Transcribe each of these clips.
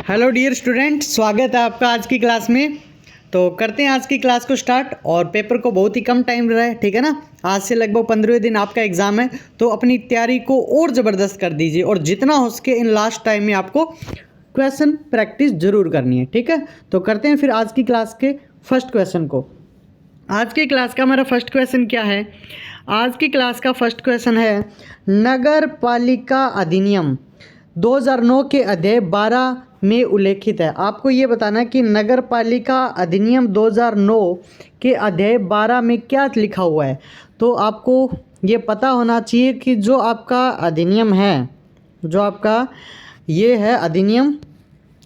Hello dear student, स्वागत है आपका आज की क्लास में। तो करते हैं आज की क्लास को स्टार्ट। और पेपर को बहुत ही कम टाइम रहा है, ठीक है ना। आज से लगभग 15वें दिन आपका एग्ज़ाम है, तो अपनी तैयारी को और ज़बरदस्त कर दीजिए और जितना हो सके इन लास्ट टाइम में आपको क्वेश्चन प्रैक्टिस ज़रूर करनी है, ठीक है। तो करते हैं फिर आज की क्लास के फर्स्ट क्वेश्चन को। आज की क्लास का हमारा फर्स्ट क्वेश्चन क्या है? आज की क्लास का फर्स्ट क्वेश्चन है नगर पालिका अधिनियम 2009 के अध्याय 12 में उल्लेखित है। आपको ये बताना है कि नगर पालिका अधिनियम 2009 के अध्याय 12 में क्या लिखा हुआ है। तो आपको ये पता होना चाहिए कि जो आपका अधिनियम है, जो आपका ये है अधिनियम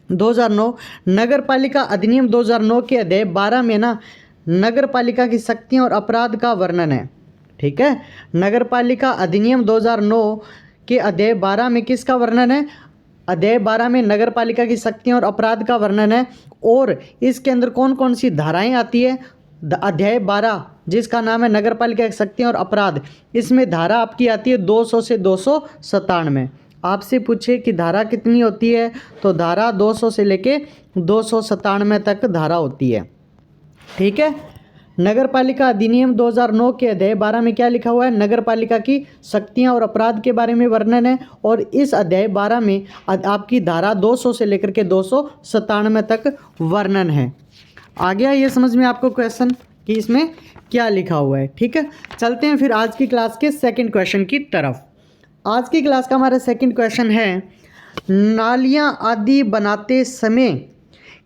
2009, नगर पालिका अधिनियम 2009 के अध्याय 12 में ना नगर पालिका की शक्तियाँ और अपराध का वर्णन है, ठीक है। नगर पालिका अधिनियम 2009 के अध्याय 12 में किसका वर्णन है? अध्याय 12 में नगर पालिका की शक्तियाँ और अपराध का वर्णन है। और इसके अंदर कौन कौन सी धाराएं आती है? अध्याय 12 जिसका नाम है नगर पालिका की शक्तियाँ और अपराध, इसमें धारा आपकी आती है 200 से 297। आपसे पूछे कि धारा कितनी होती है, तो धारा 200 से लेके 297 तक धारा होती है, ठीक है। नगर पालिका अधिनियम 2009 के अध्याय 12 में क्या लिखा हुआ है? नगर पालिका की शक्तियां और अपराध के बारे में वर्णन है। और इस अध्याय 12 में आपकी धारा 200 से लेकर के 297 तक वर्णन है। आ गया ये समझ में आपको क्वेश्चन कि इसमें क्या लिखा हुआ है, ठीक है। चलते हैं फिर आज की क्लास के सेकेंड क्वेश्चन की तरफ। आज की क्लास का हमारा सेकेंड क्वेश्चन है नालियाँ आदि बनाते समय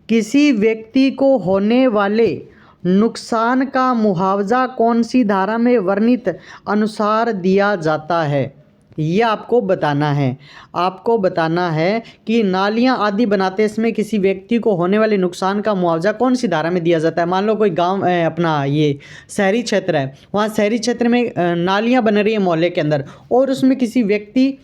किसी व्यक्ति को होने वाले नुकसान का मुआवजा कौन सी धारा में वर्णित अनुसार दिया जाता है? ये आपको बताना है। आपको बताना है कि नालियाँ आदि बनाते समय किसी व्यक्ति को होने वाले नुकसान का मुआवजा कौन सी धारा में दिया जाता है। मान लो कोई गांव अपना ये शहरी क्षेत्र है, वहाँ शहरी क्षेत्र में नालियाँ बन रही है मोहल्ले के अंदर, और उसमें किसी व्यक्ति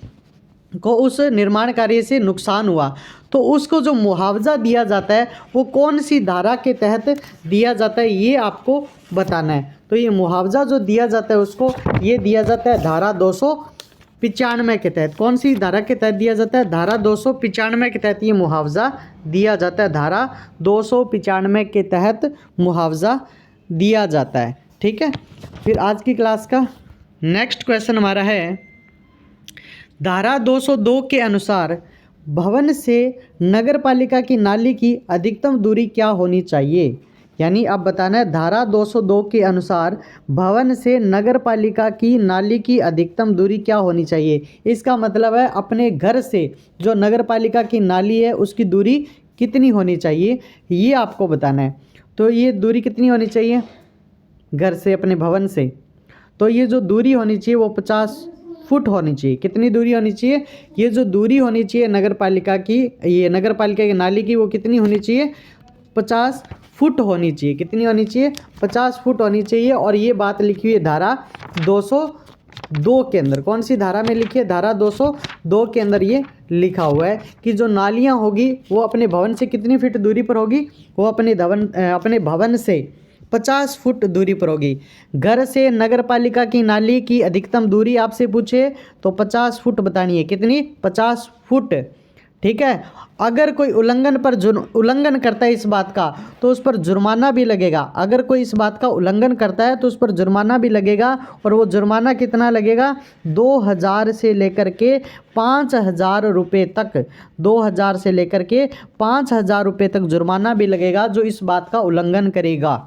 को उस निर्माण कार्य से नुकसान हुआ, तो उसको जो मुआवजा दिया जाता है वो कौन सी धारा के तहत दिया जाता है, ये आपको बताना है। तो ये मुआवजा जो दिया जाता है उसको ये दिया जाता है धारा 295 के तहत। कौन सी धारा के तहत दिया जाता है? धारा 295 के तहत ये मुआवजा दिया जाता है। धारा 295 के तहत मुआवजा दिया जाता है, ठीक है। फिर आज की क्लास का नेक्स्ट क्वेश्चन हमारा है धारा 202 के अनुसार भवन से नगर पालिका की नाली की अधिकतम दूरी क्या होनी चाहिए? यानी अब बताना है धारा 202 के अनुसार भवन से नगर पालिका की नाली की अधिकतम दूरी क्या होनी चाहिए। इसका मतलब है अपने घर से जो नगर पालिका की नाली है उसकी दूरी कितनी होनी चाहिए, ये आपको बताना है। तो ये दूरी कितनी होनी चाहिए घर से अपने भवन से? तो ये जो दूरी होनी चाहिए वो 50 फुट होनी चाहिए। कितनी दूरी होनी चाहिए? ये जो दूरी होनी चाहिए नगर पालिका की, ये नगर पालिका की नाली की, वो कितनी होनी चाहिए? 50 फुट होनी चाहिए। कितनी होनी चाहिए? 50 फुट होनी चाहिए। और ये बात लिखी हुई है धारा 202 के अंदर। कौन सी धारा में लिखी है? धारा 202 के अंदर ये लिखा हुआ है कि जो नालियाँ होगी वो अपने भवन से कितनी फीट दूरी पर होगी? वो अपने भवन से 50 फुट दूरी पर होगी। घर से नगर पालिका की नाली की अधिकतम दूरी आपसे पूछे तो 50 फुट बतानी है। कितनी? 50 फुट, ठीक है। अगर कोई उल्लंघन करता है इस बात का तो उस पर जुर्माना भी लगेगा। अगर कोई इस बात का उल्लंघन करता है तो उस पर जुर्माना भी लगेगा। और वो जुर्माना कितना लगेगा? 2000 से लेकर के 5000 रुपये तक, 2000 से लेकर के 5000 रुपये तक जुर्माना भी लगेगा जो इस बात का उल्लंघन करेगा,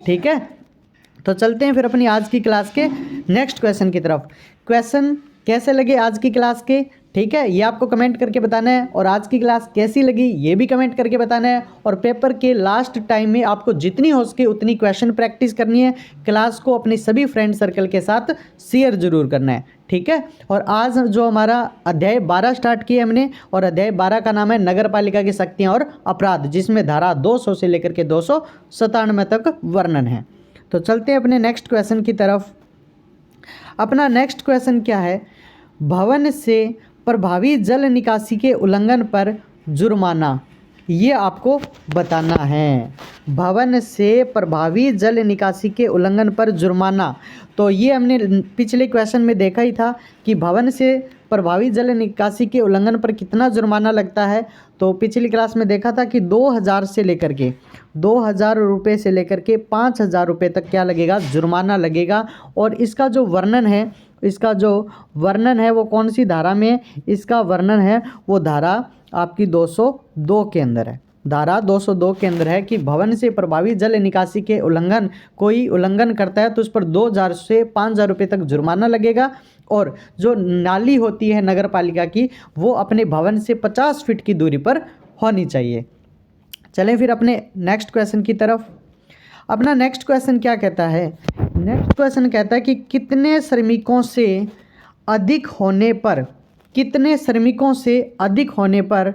ठीक है। तो चलते हैं फिर अपनी आज की क्लास के नेक्स्ट क्वेश्चन की तरफ। क्वेश्चन कैसे लगे आज की क्लास के, ठीक है, ये आपको कमेंट करके बताना है। और आज की क्लास कैसी लगी ये भी कमेंट करके बताना है। और पेपर के लास्ट टाइम में आपको जितनी हो सके उतनी क्वेश्चन प्रैक्टिस करनी है। क्लास को अपनी सभी फ्रेंड सर्कल के साथ शेयर जरूर करना है, ठीक है। और आज जो हमारा अध्याय 12 स्टार्ट किया हमने, और अध्याय 12 का नाम है नगर पालिका की शक्तियाँ और अपराध, जिसमें धारा 200 से लेकर के 297 तक वर्णन है। तो चलते हैं अपने नेक्स्ट क्वेश्चन की तरफ। अपना नेक्स्ट क्वेश्चन क्या है? भवन से प्रभावी जल निकासी के उल्लंघन पर जुर्माना, ये आपको बताना है। भवन से प्रभावी जल निकासी के उल्लंघन पर जुर्माना, तो ये हमने पिछले क्वेश्चन में देखा ही था कि भवन से प्रभावी जल निकासी के उल्लंघन पर कितना जुर्माना लगता है। तो पिछली क्लास में देखा था कि 2000 से लेकर के 2000 रुपये से लेकर के 5000 रुपये तक क्या लगेगा, जुर्माना लगेगा। और इसका जो वर्णन है वो कौन सी धारा में है, इसका वर्णन है वो धारा आपकी 202 के अंदर है। धारा 202 के अंदर है कि भवन से प्रभावी जल निकासी के कोई उल्लंघन करता है तो उस पर 2000 से 5000 रुपये तक जुर्माना लगेगा। और जो नाली होती है नगर पालिका की वो अपने भवन से 50 फीट की दूरी पर होनी चाहिए। चलें फिर अपने नेक्स्ट क्वेश्चन की तरफ। अपना नेक्स्ट क्वेश्चन क्या कहता है, नेक्स्ट क्वेश्चन कहता है कि कितने श्रमिकों से अधिक होने पर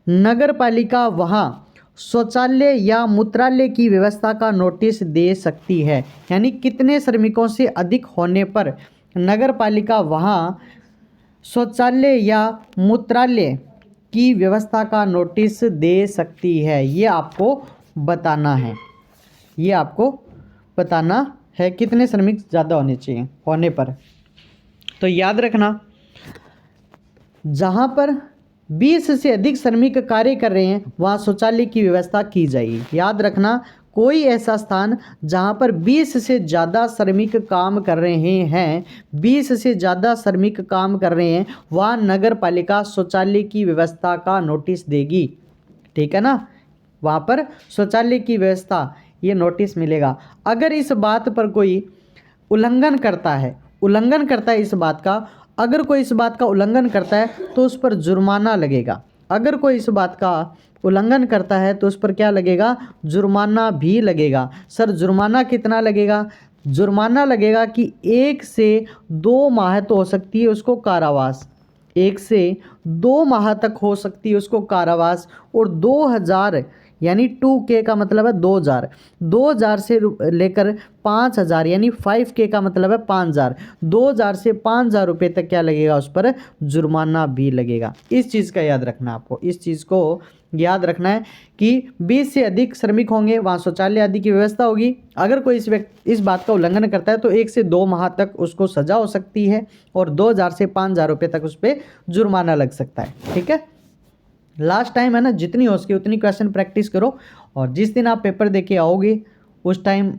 नगर पालिका वहाँ शौचालय या मूत्रालय की व्यवस्था का नोटिस दे सकती है। यानी कितने श्रमिकों से अधिक होने पर नगर पालिका वहाँ शौचालय या मूत्रालय की व्यवस्था का नोटिस दे सकती है, ये आपको बताना है कितने श्रमिक ज़्यादा होने चाहिए होने पर। तो याद रखना, जहाँ पर 20 से अधिक श्रमिक कार्य कर रहे हैं वहाँ शौचालय की व्यवस्था की जाएगी। याद रखना, कोई ऐसा स्थान जहाँ पर 20 से ज़्यादा श्रमिक काम कर रहे हैं, 20 से ज़्यादा श्रमिक काम कर रहे हैं, वहाँ नगर पालिका शौचालय की व्यवस्था का नोटिस देगी। ठीक है ना, वहाँ पर शौचालय की व्यवस्था ये नोटिस मिलेगा। अगर इस बात पर कोई उल्लंघन करता है इस बात का, अगर कोई इस बात का उल्लंघन करता है तो उस पर जुर्माना लगेगा। अगर कोई इस बात का उल्लंघन करता है तो उस पर क्या लगेगा, जुर्माना भी लगेगा। सर जुर्माना कितना लगेगा, जुर्माना लगेगा कि 1 से 2 माह तो हो सकती है उसको कारावास, 1 से 2 माह तक हो सकती है उसको कारावास। और 2000 यानी 2K का मतलब है 2000 से लेकर 5000 यानी 5K का मतलब है 5000, 2000 से 5000 रुपये तक क्या लगेगा, उस पर जुर्माना भी लगेगा। इस चीज़ का याद रखना, आपको इस चीज़ को याद रखना है कि 20 से अधिक श्रमिक होंगे वहाँ शौचालय आदि की व्यवस्था होगी। अगर कोई इस बात का उल्लंघन करता है तो 1 से 2 माह तक उसको सजा हो सकती है और 2000 से 5000 रुपये तक उस पर जुर्माना लग सकता है। ठीक है, लास्ट टाइम है ना, जितनी हो सके उतनी क्वेश्चन प्रैक्टिस करो और जिस दिन आप पेपर देके आओगे उस टाइम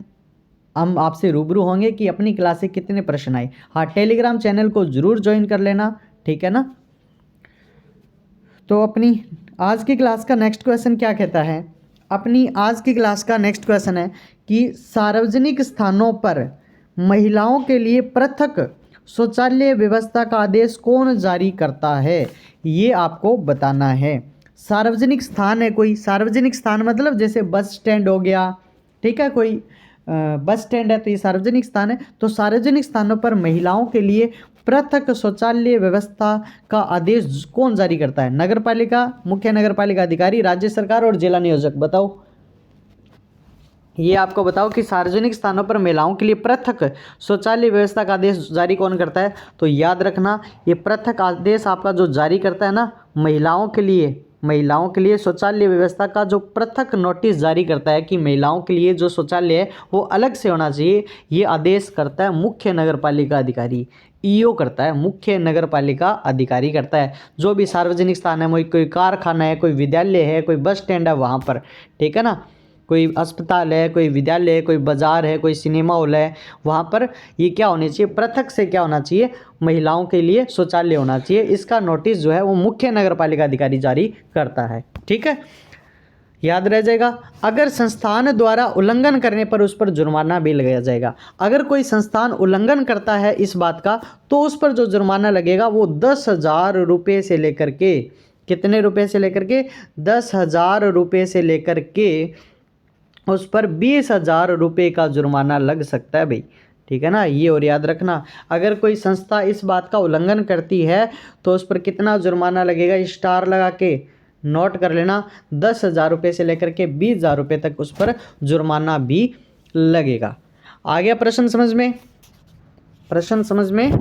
हम आपसे रूबरू होंगे कि अपनी क्लास से कितने प्रश्न आए। हाँ, टेलीग्राम चैनल को ज़रूर ज्वाइन कर लेना, ठीक है ना। तो अपनी आज की क्लास का नेक्स्ट क्वेश्चन क्या कहता है, अपनी आज की क्लास का नेक्स्ट क्वेश्चन है कि सार्वजनिक स्थानों पर महिलाओं के लिए पृथक शौचालय व्यवस्था का आदेश कौन जारी करता है, ये आपको बताना है। सार्वजनिक स्थान है कोई, सार्वजनिक स्थान मतलब जैसे बस स्टैंड हो गया, ठीक है, कोई बस स्टैंड है तो ये सार्वजनिक स्थान है। तो सार्वजनिक स्थानों पर महिलाओं के लिए पृथक शौचालय व्यवस्था का आदेश कौन जारी करता है, नगर पालिका, मुख्य नगर पालिका अधिकारी, राज्य सरकार और जिला नियोजक। बताओ, ये आपको बताओ कि सार्वजनिक स्थानों पर महिलाओं के लिए पृथक शौचालय व्यवस्था का आदेश जारी कौन करता है। तो याद रखना, ये पृथक आदेश आपका जो जारी करता है ना, महिलाओं के लिए शौचालय व्यवस्था का जो पृथक नोटिस जारी करता है कि महिलाओं के लिए जो शौचालय है वो अलग से होना चाहिए, ये आदेश करता है मुख्य नगर पालिका अधिकारी, ईओ करता है, मुख्य नगर पालिका अधिकारी करता है। जो भी सार्वजनिक स्थान है, कोई कारखाना है, कोई विद्यालय है, कोई बस स्टैंड है वहाँ पर, ठीक है ना, कोई अस्पताल है, कोई विद्यालय है, कोई बाजार है, कोई सिनेमा हॉल है, वहाँ पर ये क्या होनी चाहिए, पृथक से क्या होना चाहिए, महिलाओं के लिए शौचालय होना चाहिए। इसका नोटिस जो है वो मुख्य नगर पालिका अधिकारी जारी करता है। ठीक है, याद रह जाएगा। अगर संस्थान द्वारा उल्लंघन करने पर उस पर जुर्माना भी लगाया जाएगा। अगर कोई संस्थान उल्लंघन करता है इस बात का तो उस पर जो जुर्माना लगेगा वो 10,000 रुपये से लेकर के, कितने रुपये से लेकर के, 10,000 रुपये से लेकर के उस पर 20,000 रुपये का जुर्माना लग सकता है भाई, ठीक है ना। ये और याद रखना, अगर कोई संस्था इस बात का उल्लंघन करती है तो उस पर कितना जुर्माना लगेगा, स्टार लगा के नोट कर लेना, 10,000 रुपये से लेकर के 20,000 रुपये तक उस पर जुर्माना भी लगेगा। आ गया प्रश्न समझ में, प्रश्न समझ में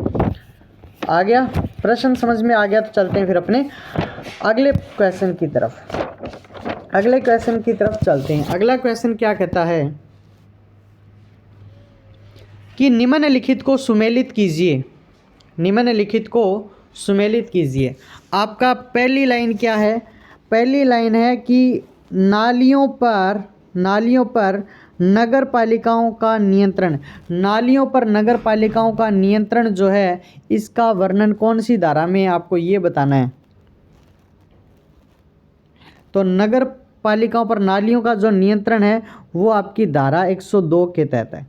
आ गया, प्रश्न समझ में आ गया। तो चलते हैं फिर अपने अगले क्वेश्चन की तरफ, अगले क्वेश्चन की तरफ चलते हैं। अगला क्वेश्चन क्या कहता है कि निम्नलिखित को सुमेलित कीजिए, निम्नलिखित को सुमेलित कीजिए। आपका पहली लाइन क्या है? पहली लाइन है कि नालियों पर नगर पालिकाओं का नियंत्रण। नालियों पर नगर पालिकाओं का नियंत्रण जो है, इसका वर्णन कौन सी धारा में आपको ये बताना है। तो नगर पालिकाओं पर नालियों का जो नियंत्रण है वो आपकी धारा 102 के तहत है।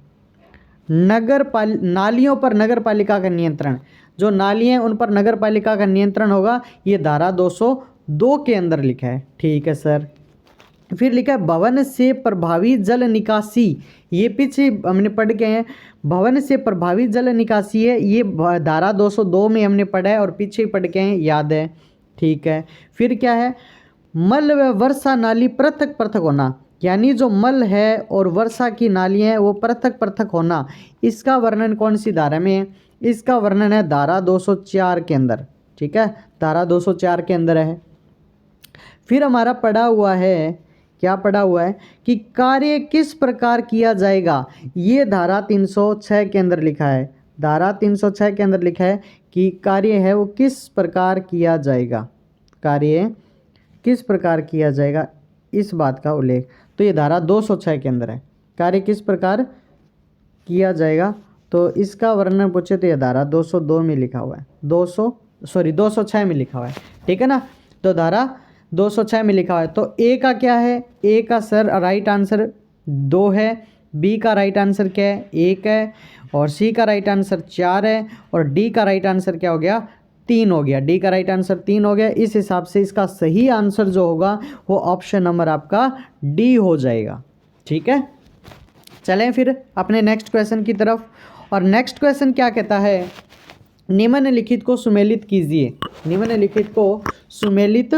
नालियों पर नगर पालिका का नियंत्रण, जो नालियाँ हैं उन पर नगर पालिका का नियंत्रण होगा, ये धारा 202 के अंदर लिखा है। ठीक है सर। फिर लिखा है भवन से प्रभावी जल निकासी। ये पीछे हमने पढ़ के हैं, भवन से प्रभावी जल निकासी है, ये धारा 202 में हमने पढ़ा है और पीछे पढ़ के हैं, याद है। ठीक है। फिर क्या है? मल व वर्षा नाली पृथक पृथक होना, यानी जो मल है और वर्षा की नालियाँ हैं वो पृथक पृथक होना, इसका वर्णन कौन सी धारा में है? इसका वर्णन है धारा 204 के अंदर। ठीक है, धारा 204 के अंदर है। फिर हमारा पढ़ा हुआ है, क्या पढ़ा हुआ है कि कार्य किस प्रकार किया जाएगा, ये धारा 306 के अंदर लिखा है। धारा 306 के अंदर लिखा है कि कार्य है वो किस प्रकार किया जाएगा, कार्य किस प्रकार किया जाएगा, इस बात का उल्लेख। तो ये धारा 206 के अंदर है, कार्य किस प्रकार किया जाएगा। तो इसका वर्णन पूछे तो ये धारा 202 में लिखा हुआ है, 206 में लिखा हुआ है। ठीक है ना। तो धारा 206 में लिखा हुआ है। तो ए का क्या है? ए का सर राइट आंसर 2 है, बी का राइट आंसर क्या है? 1 है, और सी का राइट आंसर 4 है, और डी का राइट आंसर क्या हो गया? 3 हो गया। डी का राइट आंसर 3 हो गया। इस हिसाब से इसका सही आंसर जो होगा वो ऑप्शन नंबर आपका डी हो जाएगा। ठीक है। चलें फिर अपने नेक्स्ट क्वेश्चन की तरफ। और नेक्स्ट क्वेश्चन क्या कहता है? निम्नलिखित को सुमेलित कीजिए। निम्नलिखित को सुमेलित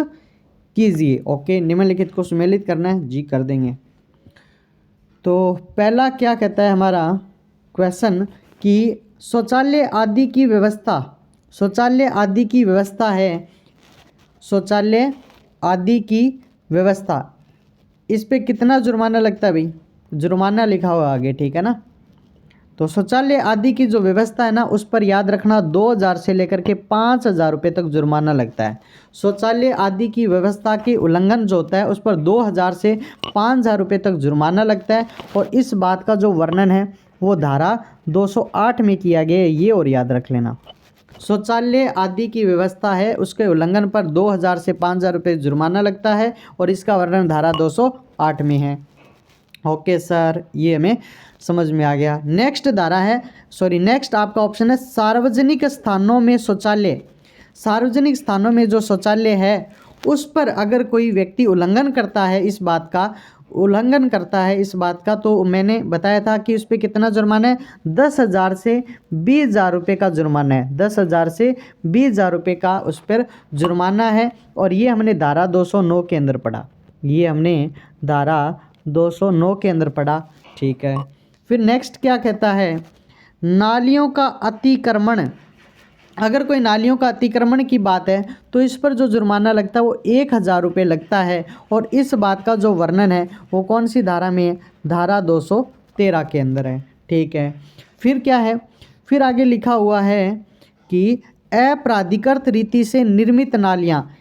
कीजिए। ओके, निम्नलिखित को सुमेलित करना है जी, कर देंगे। तो पहला क्या कहता है हमारा क्वेश्चन कि शौचालय आदि की व्यवस्था, शौचालय आदि की व्यवस्था है, शौचालय आदि की व्यवस्था, इस पे कितना जुर्माना लगता है भाई? जुर्माना लिखा हुआ आगे। ठीक है ना। तो शौचालय आदि की जो व्यवस्था है ना, उस पर याद रखना 2000 से लेकर के 5000 रुपये तक जुर्माना लगता है। शौचालय आदि की व्यवस्था के उल्लंघन जो होता है उस पर 2000 से 5000 रुपये तक जुर्माना लगता है। और इस बात का जो वर्णन है वो धारा 208 में किया गया है, ये और याद रख लेना। शौचालय आदि की व्यवस्था है, उसके उल्लंघन पर 2000 से 5000 रुपये जुर्माना लगता है, और इसका वर्णन धारा 208 में है। ओके सर, ये हमें समझ में आ गया। नेक्स्ट धारा है, नेक्स्ट आपका ऑप्शन है सार्वजनिक स्थानों में शौचालय। सार्वजनिक स्थानों में जो शौचालय है उस पर अगर कोई व्यक्ति उल्लंघन करता है इस बात का, तो मैंने बताया था कि उस पर कितना जुर्माना है? 10,000 से 20,000 रुपये का जुर्माना है। 10,000 से 20,000 रुपये का उस पर जुर्माना है, और ये हमने धारा 209 के अंदर पढ़ा। ये हमने धारा 209 के अंदर पढ़ा। ठीक है। फिर नेक्स्ट क्या कहता है? नालियों का अतिक्रमण। अगर कोई नालियों का अतिक्रमण की बात है तो इस पर जो जुर्माना लगता है वो 1000 रुपये लगता है, और इस बात का जो वर्णन है वो कौन सी धारा में है? धारा 213 के अंदर है। ठीक है। फिर क्या है? फिर आगे लिखा हुआ है कि अप्राधिकृत रीति से निर्मित नालियाँ,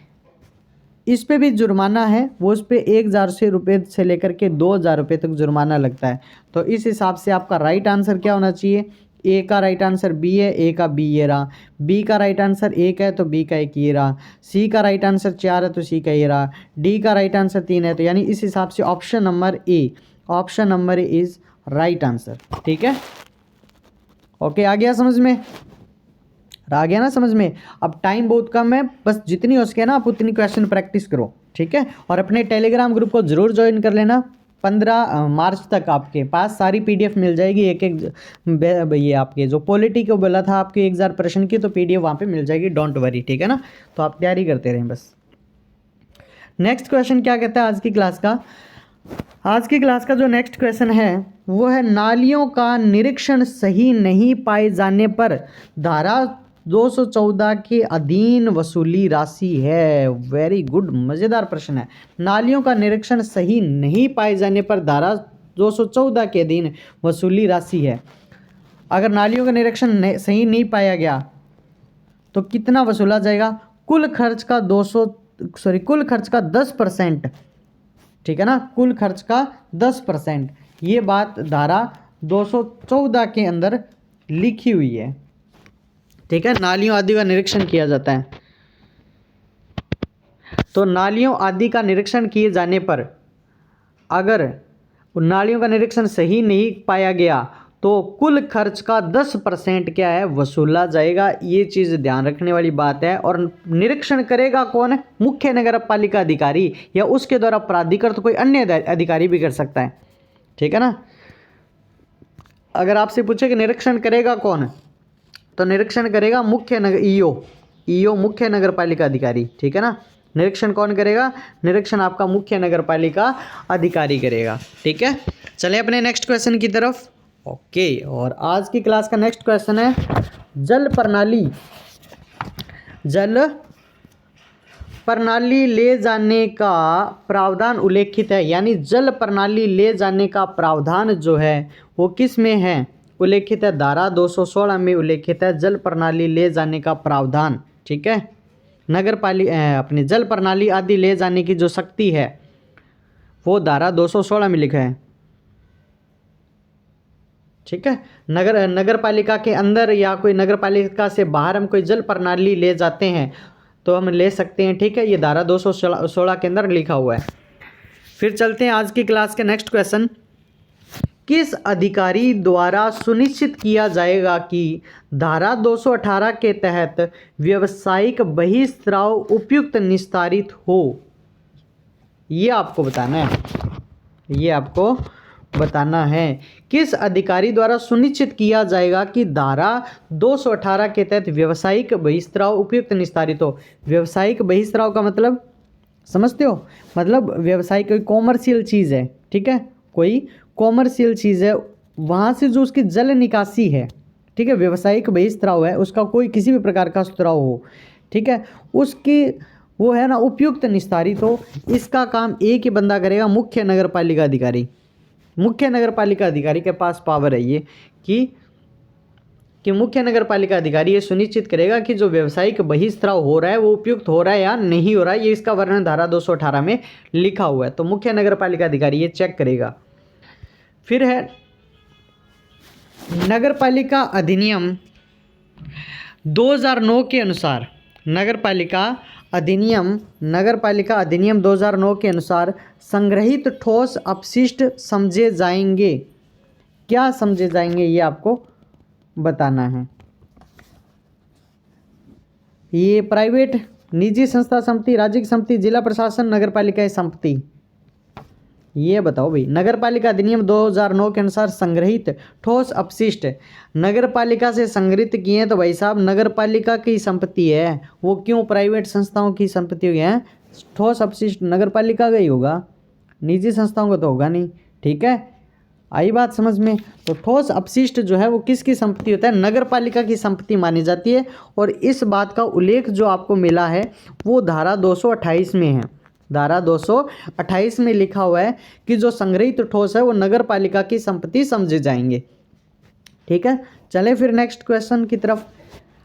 इस पे भी जुर्माना है, वो उस पर 1000 रुपये से लेकर के 2000 रुपये तक जुर्माना लगता है। तो इस हिसाब से आपका राइट आंसर क्या होना चाहिए? ए का राइट आंसर बी है, ए का बी ये रहा। बी का राइट आंसर 1 है तो बी का 1 ये रहा। सी का राइट आंसर 4 है तो सी का ये रहा। डी का राइट आंसर 3 है, तो यानी इस हिसाब से option number A is right answer. ठीक है। ओके, आ गया समझ में? आ गया ना समझ में? अब टाइम बहुत कम है, बस जितनी हो सके ना आप उतनी क्वेश्चन प्रैक्टिस करो। ठीक है। और अपने टेलीग्राम ग्रुप को जरूर ज्वाइन कर लेना। 15 मार्च तक आपके पास सारी पीडीएफ मिल जाएगी। एक ये आपके जो पॉलिटी को बोला था आपके 1000 प्रश्न की, तो पीडीएफ वहाँ पे मिल जाएगी, डोंट वरी। ठीक है ना। तो आप तैयारी करते रहें बस। नेक्स्ट क्वेश्चन क्या कहता है आज की क्लास का? आज की क्लास का जो नेक्स्ट क्वेश्चन है वो है नालियों का निरीक्षण सही नहीं पाए जाने पर धारा 214 के अधीन वसूली राशि है। वेरी गुड, मज़ेदार प्रश्न है। नालियों का निरीक्षण सही नहीं पाए जाने पर धारा 214 के अधीन वसूली राशि है। अगर नालियों का निरीक्षण सही नहीं पाया गया तो कितना वसूला जाएगा? कुल खर्च का 10%, ठीक है ना, कुल खर्च का 10%। ये बात धारा 214 के अंदर लिखी हुई है, ठीक है। नालियों आदि का निरीक्षण किया जाता है, तो नालियों आदि का निरीक्षण किए जाने पर अगर नालियों का निरीक्षण सही नहीं पाया गया तो कुल खर्च का 10% क्या है, वसूला जाएगा। ये चीज़ ध्यान रखने वाली बात है। और निरीक्षण करेगा कौन? मुख्य नगर पालिका अधिकारी या उसके द्वारा प्राधिकृत कोई अन्य अधिकारी भी कर सकता है, ठीक है ना। अगर आपसे पूछे कि निरीक्षण करेगा कौन, तो निरीक्षण करेगा मुख्य नगर ईओ मुख्य नगर पालिका अधिकारी, ठीक है ना। निरीक्षण कौन करेगा? निरीक्षण आपका मुख्य नगर पालिका अधिकारी करेगा, ठीक है। चलें अपने नेक्स्ट क्वेश्चन की तरफ। ओके, और आज की क्लास का नेक्स्ट क्वेश्चन है जल प्रणाली ले जाने का प्रावधान उल्लेखित है। यानी जल प्रणाली ले जाने का प्रावधान जो है वो किस में है? उल्लेखित है, धारा 216 में उल्लेखित है जल प्रणाली ले जाने का प्रावधान, ठीक है। अपनी जल प्रणाली आदि ले जाने की जो शक्ति है वो धारा 216 में लिखा है, ठीक है। नगर पालिका के अंदर या कोई नगर पालिका से बाहर हम कोई जल प्रणाली ले जाते हैं तो हम ले सकते हैं, ठीक है। ये धारा 216 के अंदर लिखा हुआ है। फिर चलते हैं आज की क्लास के नेक्स्ट क्वेश्चन। किस अधिकारी द्वारा सुनिश्चित किया जाएगा कि धारा 218 के तहत व्यावसायिक बहिस्राव उपयुक्त निस्तारित हो? ये आपको बताना है। किस अधिकारी द्वारा सुनिश्चित किया जाएगा कि धारा 218 के तहत व्यावसायिक बहिस्राव उपयुक्त निस्तारित हो? व्यावसायिक बहिस्राव का मतलब समझते हो? मतलब व्यावसायिक कोई कॉमर्शियल चीज़ है, ठीक है, कोई कॉमर्शियल चीज़ है, वहाँ से जो उसकी जल निकासी है, ठीक है, व्यावसायिक बहिस्राव है, उसका कोई किसी भी प्रकार का स्त्राव हो, ठीक है, उसकी वो है ना उपयुक्त निस्तारित हो। इसका काम एक ही बंदा करेगा, मुख्य नगर पालिका अधिकारी। मुख्य नगर पालिका अधिकारी के पास पावर है ये कि मुख्य नगर पालिका अधिकारी ये सुनिश्चित करेगा कि जो व्यावसायिक बहिस्राव हो रहा है वो उपयुक्त हो रहा है या नहीं हो रहा है। ये इसका वर्णन धारा 218 में लिखा हुआ है, तो मुख्य नगर पालिका अधिकारी ये चेक करेगा। फिर है नगर पालिका अधिनियम 2009 के अनुसार, नगर पालिका अधिनियम 2009 के अनुसार संग्रहित ठोस अपशिष्ट समझे जाएंगे। क्या समझे जाएंगे ये आपको बताना है। ये प्राइवेट, निजी संस्था संपत्ति, राज्य की संपत्ति, जिला प्रशासन, नगर पालिका संपत्ति, ये बताओ भाई। नगर पालिका अधिनियम 2009 के अनुसार संग्रहित ठोस अपशिष्ट नगर पालिका से संग्रहित किए हैं तो भाई साहब नगर पालिका की संपत्ति है, वो क्यों प्राइवेट संस्थाओं की संपत्ति हुई है? ठोस अपशिष्ट नगर पालिका का ही होगा, निजी संस्थाओं का तो होगा नहीं, ठीक है। आई बात समझ में? तो ठोस अपशिष्ट जो है वो किसकी संपत्ति होता है? नगर पालिका की संपत्ति मानी जाती है। और इस बात का उल्लेख जो आपको मिला है वो धारा 228 में है। धारा 228 में लिखा हुआ है कि जो संग्रहित ठोस है वो नगर पालिका की संपत्ति समझे जाएंगे, ठीक है। चले फिर नेक्स्ट क्वेश्चन की तरफ।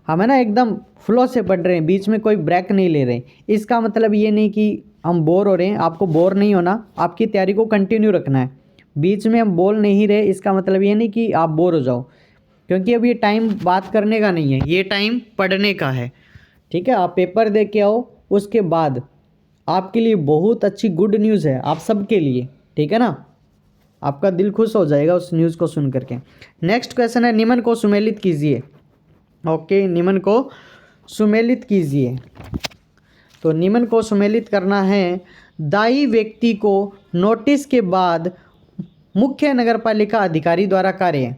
हम है ना एकदम फ्लो से पढ़ रहे हैं, बीच में कोई ब्रेक नहीं ले रहे। इसका मतलब ये नहीं कि हम बोर हो रहे हैं, आपको बोर नहीं होना, आपकी तैयारी को कंटिन्यू रखना है। बीच में हम बोल नहीं रहे, इसका मतलब ये नहीं कि आप बोर हो जाओ, क्योंकि अब ये टाइम बात करने का नहीं है, ये टाइम पढ़ने का है, ठीक है। आप पेपर दे के आओ, उसके बाद आपके लिए बहुत अच्छी गुड न्यूज़ है आप सबके लिए, ठीक है ना। आपका दिल खुश हो जाएगा उस न्यूज़ को सुन करके। नेक्स्ट क्वेश्चन है निम्न को सुमेलित कीजिए। ओके, निम्न को सुमेलित कीजिए। तो निम्न को सुमेलित करना है, दायी व्यक्ति को नोटिस के बाद मुख्य नगरपालिका अधिकारी द्वारा कार्य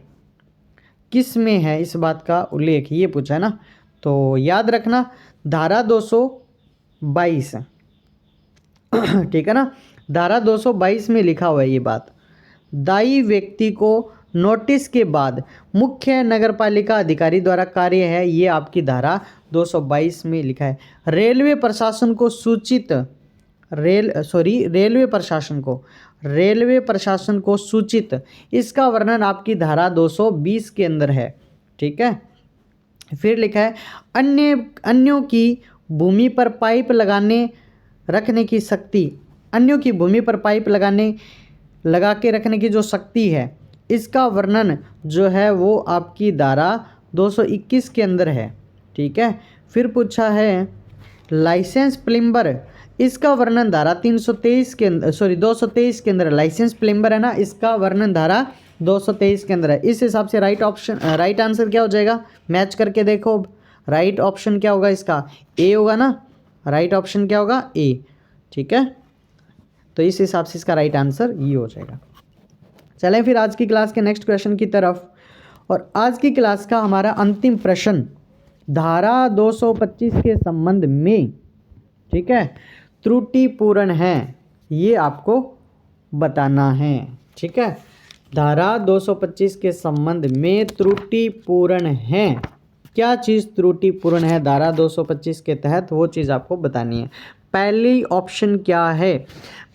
किस में है, इस बात का उल्लेख, ये पूछा है ना। तो याद रखना धारा 222, ठीक है ना, धारा 222 में लिखा हुआ है ये बात। दायी व्यक्ति को नोटिस के बाद मुख्य नगरपालिका अधिकारी द्वारा कार्य है, ये आपकी धारा 222 में लिखा है। रेलवे प्रशासन को सूचित, इसका वर्णन आपकी धारा 220 के अंदर है, ठीक है। फिर लिखा है अन्यों की भूमि पर पाइप लगाने रखने की शक्ति, अन्यों की भूमि पर पाइप लगा के रखने की जो शक्ति है, इसका वर्णन जो है वो आपकी धारा 221 के अंदर है। ठीक है। फिर पूछा है लाइसेंस प्लम्बर, इसका वर्णन धारा 323 के अंदर 223 के अंदर, लाइसेंस प्लम्बर है ना, इसका वर्णन धारा 223 के अंदर है। इस हिसाब से राइट आंसर क्या हो जाएगा, मैच करके देखो। राइट ऑप्शन क्या होगा इसका, ए होगा ना, राइट ऑप्शन क्या होगा, ए। ठीक है, तो इस हिसाब से इसका राइट आंसर ये हो जाएगा। चलें फिर आज की क्लास के नेक्स्ट क्वेश्चन की तरफ। और आज की क्लास का हमारा अंतिम प्रश्न धारा 225 के संबंध में, ठीक है, त्रुटिपूर्ण है, ये आपको बताना है। ठीक है, धारा 225 के संबंध में त्रुटिपूर्ण है, क्या चीज़ त्रुटिपूर्ण है धारा 225 के तहत, वो चीज़ आपको बतानी है। पहली ऑप्शन क्या है,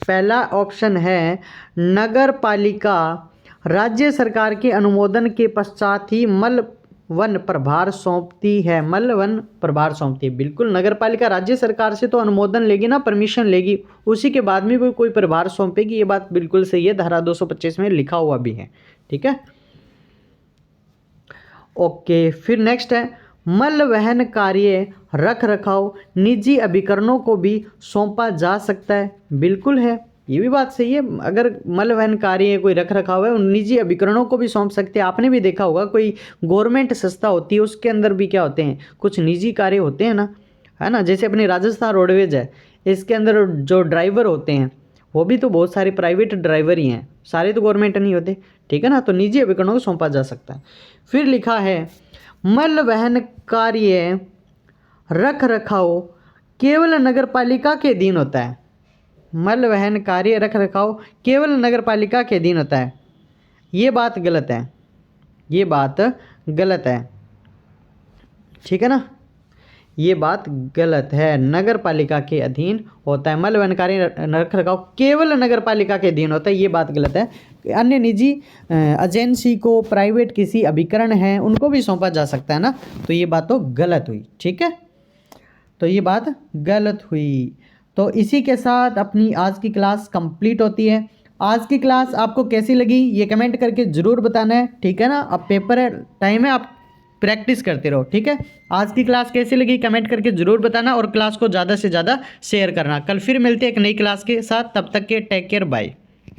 पहला ऑप्शन है नगर पालिका राज्य सरकार के अनुमोदन के पश्चात ही मल वन प्रभार सौंपती है, मल वन प्रभार सौंपती है। बिल्कुल, नगर पालिका राज्य सरकार से तो अनुमोदन लेगी ना, परमिशन लेगी, उसी के बाद में वो कोई प्रभार सौंपेगी, ये बात बिल्कुल सही है, धारा 225 में लिखा हुआ भी है। ठीक है, ओके। फिर नेक्स्ट है मल वहन कार्य रख रखाव निजी अभिकरणों को भी सौंपा जा सकता है, बिल्कुल है, ये भी बात सही है। अगर मल वहन कार्य कोई रख रखाव है, उन निजी अभिकरणों को भी सौंप सकते हैं। आपने भी देखा होगा कोई गवर्नमेंट संस्था होती है, उसके अंदर भी क्या होते हैं, कुछ निजी कार्य होते हैं ना, है ना। जैसे अपनी राजस्थान रोडवेज है, इसके अंदर जो ड्राइवर होते हैं वो भी तो बहुत सारे प्राइवेट ड्राइवर ही हैं, सारे तो गवर्नमेंट नहीं होते। ठीक है ना, तो निजी अभिकरणों को सौंपा जा सकता है। फिर लिखा है मल वहन कार्य रख रखाव केवल नगर पालिका के अधीन होता है, मल वहन कार्य रख रखाव केवल नगर पालिका के अधीन होता है, ये बात गलत है, ये बात गलत है। ठीक है ना, ये बात गलत है, नगर पालिका के अधीन होता है, मल वहन कार्य रख रखाव केवल नगर पालिका के अधीन होता है, ये बात गलत है। अन्य निजी एजेंसी को, प्राइवेट किसी अभिकरण हैं, उनको भी सौंपा जा सकता है ना, तो ये बात तो गलत हुई। ठीक है, तो ये बात गलत हुई। तो इसी के साथ अपनी आज की क्लास कंप्लीट होती है। आज की क्लास आपको कैसी लगी ये कमेंट करके ज़रूर बताना है। ठीक है ना, अब पेपर है, टाइम है, आप प्रैक्टिस करते रहो। ठीक है, आज की क्लास कैसी लगी कमेंट करके ज़रूर बताना, और क्लास को ज़्यादा से ज़्यादा शेयर करना। कल फिर मिलते हैं एक नई क्लास के साथ, तब तक के टेक केयर, बाय।